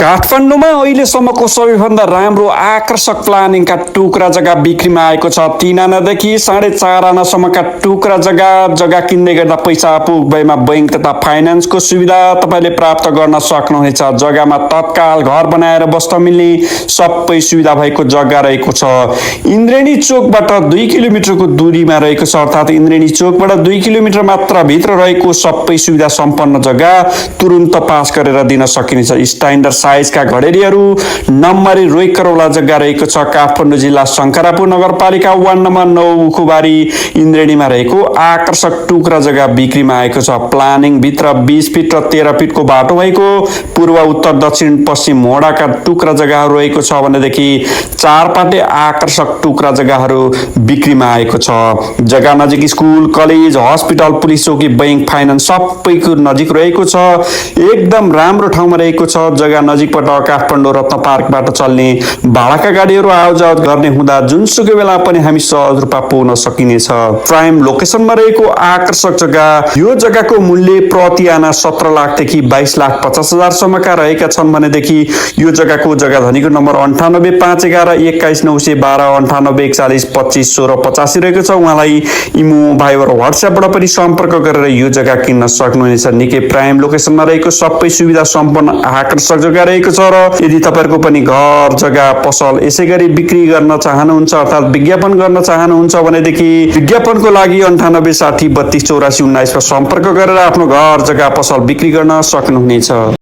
काठमाडौँमा अहिलेसम्मको सबैभन्दा राम्रो आकर्षक प्लानिङका टुक्रा जग्गा बिक्रीमा आएको छ। 3 आनादेखि 4.5 आनासम्मका टुक्रा जग्गा किन्दै गर्दा पैसा पुग्दैमा बैंक तथा फाइनेन्सको सुविधा तपाईँले प्राप्त गर्न सक्नुहुनेछ। जग्गामा तत्काल घर बनाएर बस्न मिल्ने सबै सुविधा भएको जग्गा रहेको छ। इन्द्रेणी चोकबाट 2 किलोमिटरको दूरीमा रहेको छ, अर्थात् इन्द्रेणी चोकबाट 2 किलोमिटर मात्र भित्र रहेको सबै सुविधा सम्पन्न जग्गा तुरुन्त पास गरेर दिन सकिनेछ। स्ट्यान्डर्ड साइजका घडेरीहरू नम्बरी रोई करोला जग्गा रहेको छ। काठमाडौँ जिल्ला शङ्करापुर नगरपालिका वार्ड नम्बर 9 उखुबारी इन्द्रेणीमा रहेको आकर्षक टुक्रा जग्गा बिक्रीमा आएको छ। प्लानिङ भित्र 20 फिट र 13 फिटको बाटो भएको पूर्व उत्तर दक्षिण पश्चिम मोडाका टुक्रा जग्गाहरू रहेको छ भनेदेखि 4 पाटे आकर्षक टुक्रा जग्गाहरू बिक्रीमा आएको छ। जग्गा नजिक स्कुल, कलेज, हस्पिटल, पुलिस चौकी, बैंक, फाइनेन्स सबैको नजिक रहेको छ। एकदम राम्रो ठाउँमा रहेको छ। जग्गा नजिकबाट काठमाडौँ रत्न पार्कबाट चल्ने भाडाका गाडीहरू आवाजावत गर्ने हुँदा जुनसुकै बेला पनि हामी सहज रूपमा पुग्न सकिनेछ। प्राइम लोकेसनमा रहेको आकर्षक जग्गा। यो जग्गाको मूल्य प्रति आना 17 लाखदेखि 22,50,000 सम्मका रहेका छन् भनेदेखि यो जग्गाको जग्गा धनीको नम्बर 98,511 21,912 98,41,25,16,85 रहेको छ। उहाँलाई इमो, भाइबर, व्हाट्सएपबाट पनि सम्पर्क गरेर यो जग्गा किन्न सक्नुहुनेछ। निकै प्राइम लोकेसनमा रहेको सबै सुविधा सम्पन्न आकर्षक जग्गा रहेको छ। र यदि तपाईहरुको पनि घर, जग्गा, पसल यसै गरी बिक्री गर्न चाहनुहुन्छ अर्थात् विज्ञापन गर्न चाहनुहुन्छ भनेदेखि विज्ञापनको लागि 98 60 32 84 19 मा सम्पर्क गरेर आफ्नो घर, जग्गा, पसल बिक्री गर्न सक्नुहुनेछ।